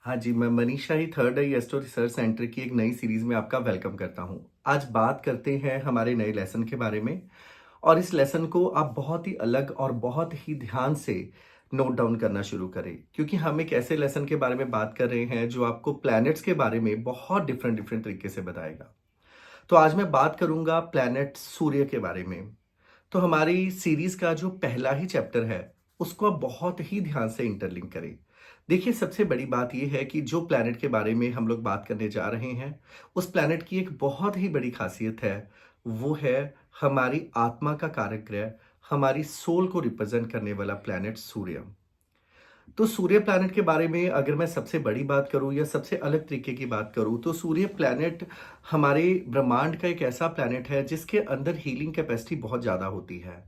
हाँ जी, मैं मनीषा ही थर्ड आई astro research centre की एक नई सीरीज़ में आपका वेलकम करता हूँ। आज बात करते हैं हमारे नए लेसन के बारे में और इस लेसन को आप बहुत ही अलग और बहुत ही ध्यान से नोट डाउन करना शुरू करें क्योंकि हम एक ऐसे लेसन के बारे में बात कर रहे हैं जो आपको प्लैनेट्स के बारे में बहुत डिफरेंट डिफरेंट तरीके से बताएगा। तो आज मैं बात करूँगा प्लैनेट सूर्य के बारे में। तो हमारी सीरीज का जो पहला ही चैप्टर है उसको आप बहुत ही ध्यान से इंटरलिंक करें। देखिए, सबसे बड़ी बात यह है कि जो प्लैनेट के बारे में हम लोग बात करने जा रहे हैं उस प्लैनेट की एक बहुत ही बड़ी खासियत है। वो है हमारी आत्मा का कारक ग्रह, हमारी सोल को रिप्रेजेंट करने वाला प्लैनेट सूर्य। तो सूर्य प्लैनेट के बारे में अगर मैं सबसे बड़ी बात करूं या सबसे अलग तरीके की बात करूं तो सूर्य प्लैनेट हमारे ब्रह्मांड का एक ऐसा प्लैनेट है जिसके अंदर हीलिंग कैपेसिटी बहुत ज़्यादा होती है।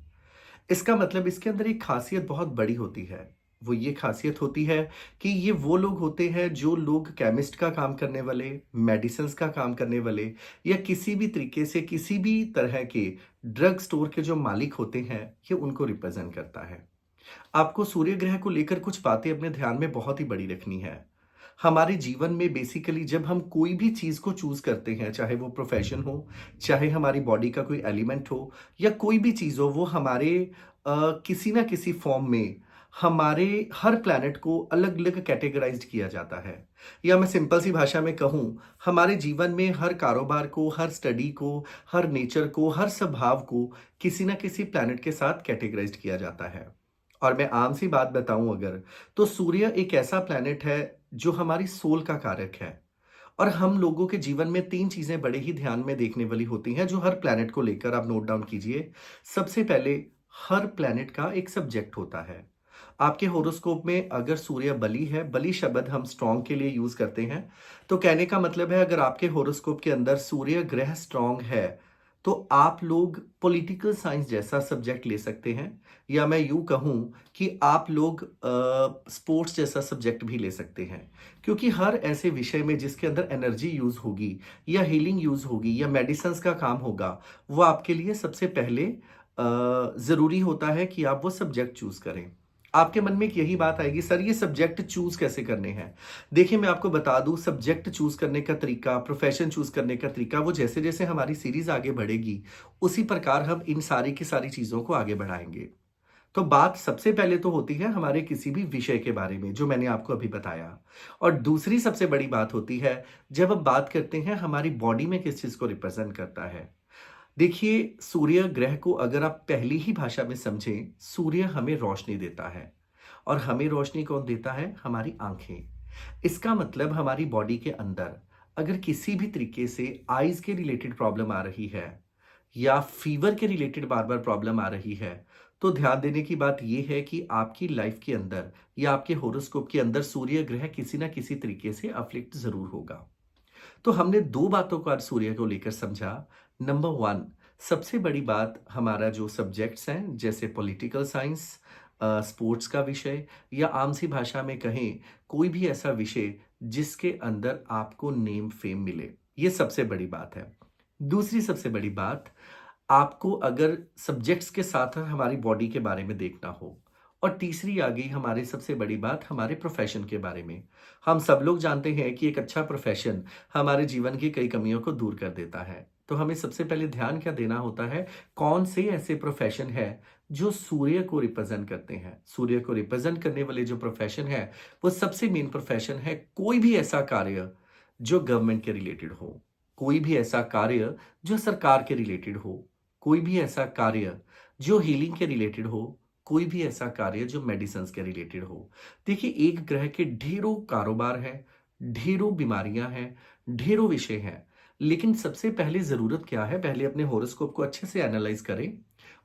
इसका मतलब इसके अंदर एक खासियत बहुत बड़ी होती है। वो ये खासियत होती है कि ये वो लोग होते हैं जो लोग केमिस्ट का काम करने वाले, मेडिसिन्स का काम करने वाले या किसी भी तरीके से किसी भी तरह के ड्रग स्टोर के जो मालिक होते हैं, ये उनको रिप्रेजेंट करता है। आपको सूर्य ग्रह को लेकर कुछ बातें अपने ध्यान में बहुत ही बड़ी रखनी है। हमारे जीवन में बेसिकली जब हम कोई भी चीज़ को चूज़ करते हैं, चाहे वो प्रोफ़ेशन हो, चाहे हमारी बॉडी का कोई एलिमेंट हो या कोई भी चीज़ हो, वो हमारे किसी न किसी फ़ॉर्म में हमारे हर प्लैनेट को अलग-अलग कैटेगराइज़्ड किया जाता है। या मैं सिंपल सी भाषा में कहूँ, हमारे जीवन में हर कारोबार को, हर स्टडी को, हर नेचर को, हर स्वभाव को किसी न किसी प्लैनेट के साथ कैटेगराइज़्ड किया जाता है। और मैं आम सी बात बताऊँ अगर, तो सूर्य एक ऐसा प्लैनेट है जो हमारी सोल का कारक है। और हम लोगों के जीवन में 3 चीज़ें बड़े ही ध्यान में देखने वाली होती हैं जो हर प्लैनेट को लेकर आप नोट डाउन कीजिए। सबसे पहले, हर प्लैनेट का एक सब्जेक्ट होता है। आपके हॉरोस्कोप में अगर सूर्य बली है, बली शब्द हम स्ट्रॉन्ग के लिए यूज़ करते हैं। तो कहने का मतलब है अगर आपके हॉरोस्कोप के अंदर सूर्य ग्रह स्ट्रॉन्ग है, तो आप लोग पॉलिटिकल साइंस जैसा सब्जेक्ट ले सकते हैं या मैं यूँ कहूँ कि आप लोग स्पोर्ट्स जैसा सब्जेक्ट भी ले सकते हैं। क्योंकि हर ऐसे विषय में जिसके अंदर एनर्जी यूज़ होगी या हीलिंग यूज़ होगी या मेडिसिन्स का काम होगा, वो आपके लिए सबसे पहले ज़रूरी होता है कि आप वो सब्जेक्ट चूज़ करें। आपके मन में एक यही बात आएगी, सर ये सब्जेक्ट चूज़ कैसे करने हैं? देखिए, मैं आपको बता दूँ सब्जेक्ट चूज़ करने का तरीका, प्रोफ़ेशन चूज़ करने का तरीका वो जैसे-जैसे हमारी सीरीज़ आगे बढ़ेगी, उसी प्रकार हम इन सारी की सारी चीज़ों को आगे बढ़ाएँगे। तो बात सबसे पहले तो होती है हमारे किसी भी विषय के बारे में, जो मैंने आपको अभी बताया। और दूसरी सबसे बड़ी बात होती है, जब हम बात करते हैं हमारी बॉडी में किस चीज़ को रिप्रेज़ेंट करता है। देखिए, सूर्य ग्रह को अगर आप पहली ही भाषा में समझें, सूर्य हमें रोशनी देता है और हमें रोशनी कौन देता है? हमारी आँखें। इसका मतलब हमारी बॉडी के अंदर अगर किसी भी तरीके से आइज़ के रिलेटेड प्रॉब्लम आ रही है या फीवर के रिलेटेड बार-बार प्रॉब्लम आ रही है, तो ध्यान देने की बात ये है कि आपकी लाइफ़ के अंदर या आपके हॉरोस्कोप के अंदर सूर्य ग्रह किसी न किसी तरीके से अफ़्लिक्ट ज़रूर होगा। तो हमने 2 बातों को आज सूर्य को लेकर समझा। नंबर 1, सबसे बड़ी बात हमारा जो सब्जेक्ट्स हैं जैसे पॉलिटिकल साइंस, स्पोर्ट्स का विषय या आम सी भाषा में कहें कोई भी ऐसा विषय जिसके अंदर आपको नेम फेम मिले, ये सबसे बड़ी बात है। दूसरी सबसे बड़ी बात, आपको अगर सब्जेक्ट्स के साथ हमारी बॉडी के बारे में देखना हो और तीसरी आ गई हमारी सबसे बड़ी बात हमारे प्रोफेशन के बारे में। हम सब लोग जानते हैं कि एक अच्छा प्रोफेशन हमारे जीवन की कई कमियों को दूर कर देता है। तो हमें सबसे पहले ध्यान क्या देना होता है, कौन से ऐसे प्रोफेशन है जो सूर्य को रिप्रेजेंट करते हैं। सूर्य को रिप्रेजेंट करने वाले जो प्रोफेशन है वो सबसे मेन प्रोफेशन है कोई भी ऐसा कार्य जो गवर्नमेंट के रिलेटेड हो, कोई भी ऐसा कार्य जो सरकार के रिलेटेड हो, कोई भी ऐसा कार्य जो हीलिंग के रिलेटेड हो, कोई भी ऐसा कार्य जो मेडिसिन्स के रिलेटेड हो। देखिए, एक ग्रह के ढेरों कारोबार हैं, ढेरों बीमारियां हैं, ढेरों विषय हैं, लेकिन सबसे पहले ज़रूरत क्या है, पहले अपने हॉरोस्कोप को अच्छे से एनालाइज़ करें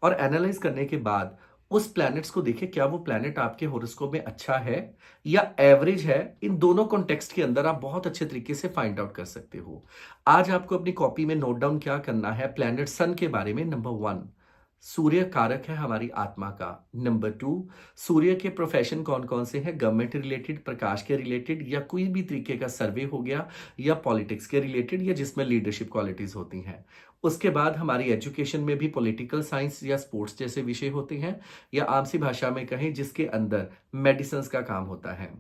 और एनालाइज़ करने के बाद उस प्लैनेट्स को देखें, क्या वो प्लैनेट आपके हॉरोस्कोप में अच्छा है या एवरेज है। इन दोनों कॉन्टेक्स्ट के अंदर आप बहुत अच्छे तरीके से फाइंड आउट कर सकते हो। आज आपको अपनी कॉपी में नोट डाउन क्या करना है, प्लैनेट सन के बारे में। नंबर 1, सूर्य कारक है हमारी आत्मा का। नंबर 2, सूर्य के प्रोफेशन कौन-कौन से हैं? गवर्नमेंट रिलेटेड, प्रकाश के रिलेटेड या कोई भी तरीके का सर्वे हो गया या पॉलिटिक्स के रिलेटेड या जिसमें लीडरशिप क्वालिटीज़ होती हैं। उसके बाद हमारी एजुकेशन में भी पॉलिटिकल साइंस या स्पोर्ट्स जैसे विषय होते हैं या आम सी भाषा में कहें जिसके अंदर मेडिसिन्स का काम होता है।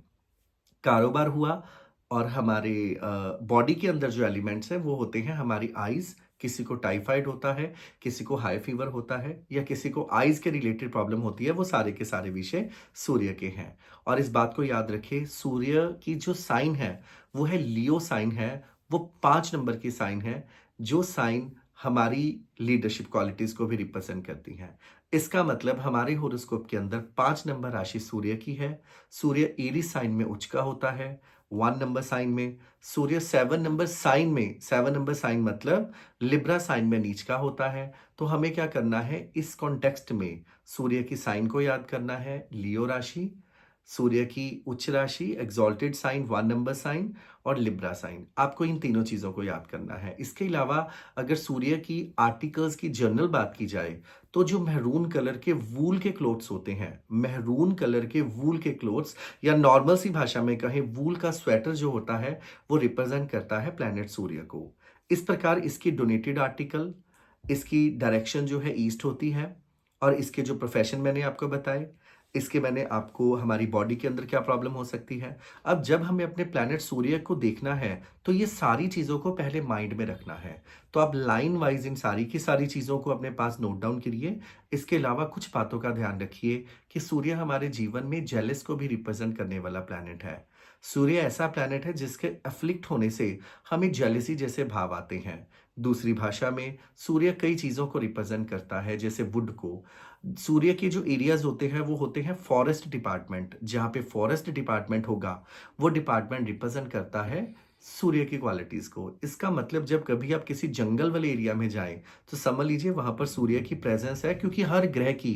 कारोबार हुआ, और हमारे बॉडी के अंदर जो एलिमेंट्स हैं वो होते हैं हमारी आइज़, किसी को टाइफाइड होता है, किसी को हाई फीवर होता है या किसी को आइज़ के रिलेटेड प्रॉब्लम होती है, वो सारे के सारे विषय सूर्य के हैं। और इस बात को याद रखिए, सूर्य की जो साइन है, वो है लियो साइन है, वो 5 नंबर की साइन है, जो साइन हमारी लीडरशिप क्वालिटीज़ को भी रिप्रेज़ेंट करती हैं। इसका मतलब हमारे हॉरोस्कोप के अंदर 5 नंबर राशि सूर्य की है। सूर्य एरीज़ साइन में उच्च का होता है, 1 नंबर साइन में। सूर्य 7 नंबर साइन में, 7 नंबर साइन मतलब लिब्रा साइन में नीच का होता है। तो हमें क्या करना है, इस कॉन्टेक्स्ट में सूर्य की साइन को याद करना है, लियो राशि, सूर्य की उच्च राशि, एक्सॉल्टेड साइन, 1 नंबर साइन और लिब्रा साइन। आपको इन तीनों चीज़ों को याद करना है। इसके अलावा अगर सूर्य की आर्टिकल्स की जनरल बात की जाए, तो जो मैरून कलर के वूल के क्लोथ्स होते हैं, मैरून कलर के वूल के क्लोथ्स या नॉर्मल सी भाषा में कहें वूल का स्वेटर जो होता है, वो रिप्रेजेंट करता है प्लैनेट सूर्य को। इस प्रकार इसकी डोनेटेड आर्टिकल, इसकी डायरेक्शन जो है ईस्ट होती है और इसके जो प्रोफेशन मैंने आपको बताए, इसके मैंने आपको हमारी बॉडी के अंदर क्या प्रॉब्लम हो सकती है। अब जब हमें अपने प्लैनेट सूर्य को देखना है, तो ये सारी चीज़ों को पहले माइंड में रखना है। तो आप लाइन वाइज़ इन सारी की सारी चीज़ों को अपने पास नोट डाउन करिए। इसके अलावा कुछ बातों का ध्यान रखिए कि सूर्य हमारे जीवन में जेलस को भी रिप्रेज़ेंट करने वाला प्लैनेट है। सूर्य ऐसा प्लैनेट है जिसके अफ़्लिक्ट होने से हमें जेलसी जैसे भाव आते हैं। दूसरी भाषा में सूर्य कई चीज़ों को रिप्रेज़ेंट करता है, जैसे वुड को। सूर्य के जो एरियाज़ होते हैं वो होते हैं फॉरेस्ट डिपार्टमेंट। जहाँ पे फॉरेस्ट डिपार्टमेंट होगा, वो डिपार्टमेंट रिप्रेज़ेंट करता है सूर्य की क्वालिटीज़ को। इसका मतलब जब कभी आप किसी जंगल वाले एरिया में जाएँ, तो समझ लीजिए वहाँ पर सूर्य की प्रेज़ेंस है, क्योंकि हर ग्रह की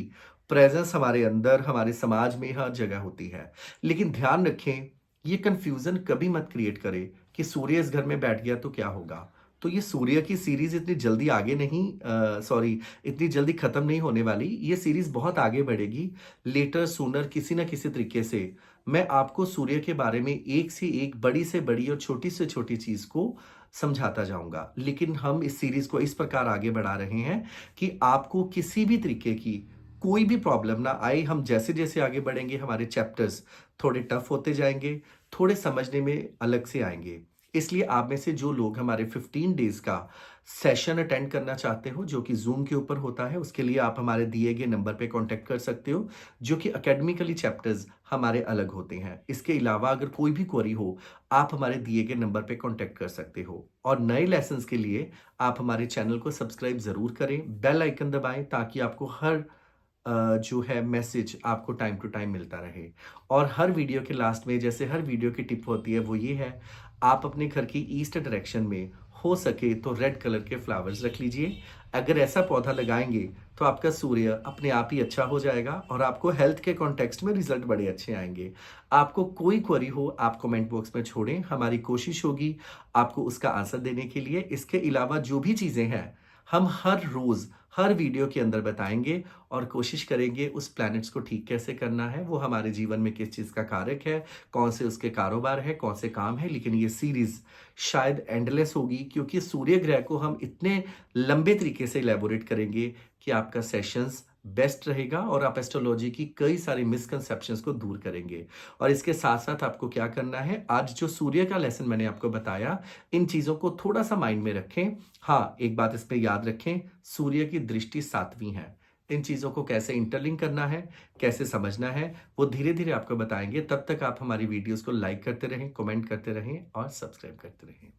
प्रेज़ेंस हमारे अंदर, हमारे समाज में हर जगह होती है। लेकिन ध्यान रखें, ये कन्फ्यूज़न कभी मत क्रिएट करें कि सूर्य इस घर में बैठ गया तो क्या होगा? तो ये सूर्य की सीरीज़ इतनी जल्दी आगे नहीं सॉरी इतनी जल्दी ख़त्म नहीं होने वाली। ये सीरीज़ बहुत आगे बढ़ेगी। लेटर सूनर किसी न किसी तरीके से मैं आपको सूर्य के बारे में एक से एक, बड़ी से बड़ी और छोटी से छोटी चीज़ को समझाता जाऊँगा। लेकिन हम इस सीरीज़ को इस प्रकार आगे बढ़ा रहे हैं कि आपको किसी भी तरीके की कोई भी प्रॉब्लम ना आए। हम जैसे-जैसे आगे बढ़ेंगे, हमारे चैप्टर्स थोड़े टफ होते जाएँगे, थोड़े समझने में अलग से आएँगे। इसलिए आप में से जो लोग हमारे 15 डेज़ का सेशन अटेंड करना चाहते हो, जो कि ज़ूम के ऊपर होता है, उसके लिए आप हमारे दिए गए नंबर पे कॉन्टैक्ट कर सकते हो, जो कि एकेडमिकली चैप्टर्स हमारे अलग होते हैं। इसके अलावा अगर कोई भी क्वेरी हो, आप हमारे दिए गए नंबर पे कॉन्टैक्ट कर सकते हो। और नए लेसन्स के लिए आप हमारे चैनल को सब्सक्राइब ज़रूर करें, बेल आइकन दबाएँ ताकि आपको हर जो है मैसेज आपको टाइम टू टाइम मिलता रहे। और हर वीडियो के लास्ट में, जैसे हर वीडियो की टिप होती है, वो ये है, आप अपने घर की ईस्ट डायरेक्शन में हो सके तो रेड कलर के फ्लावर्स रख लीजिए। अगर ऐसा पौधा लगाएंगे तो आपका सूर्य अपने आप ही अच्छा हो जाएगा और आपको हेल्थ के कॉन्टेक्स्ट में रिजल्ट बड़े अच्छे आएंगे। आपको कोई क्वेरी हो, आप कमेंट बॉक्स में छोड़ें, हमारी कोशिश होगी आपको उसका आंसर देने के लिए। इसके अलावा जो भी चीज़ें हैं, हम हर रोज़ हर वीडियो के अंदर बताएंगे और कोशिश करेंगे उस प्लैनेट्स को ठीक कैसे करना है, वो हमारे जीवन में किस चीज़ का कारक है, कौन से उसके कारोबार है, कौन से काम है। लेकिन ये सीरीज़ शायद एंडलेस होगी, क्योंकि सूर्य ग्रह को हम इतने लंबे तरीके से इलैबोरेट करेंगे कि आपका सेशंस बेस्ट रहेगा और आप एस्ट्रोलॉजी की कई सारी मिसकंसेप्शंस को दूर करेंगे। और इसके साथ-साथ आपको क्या करना है, आज जो सूर्य का लेसन मैंने आपको बताया, इन चीज़ों को थोड़ा-सा माइंड में रखें। हाँ, एक बात इसमें याद रखें, सूर्य की दृष्टि 7वीं है। इन चीज़ों को कैसे इंटरलिंक करना है, कैसे समझना है, वो धीरे-धीरे आपको बताएँगे। तब तक आप हमारी वीडियोज़ को लाइक करते रहें, कमेंट करते रहें और सब्सक्राइब करते रहें।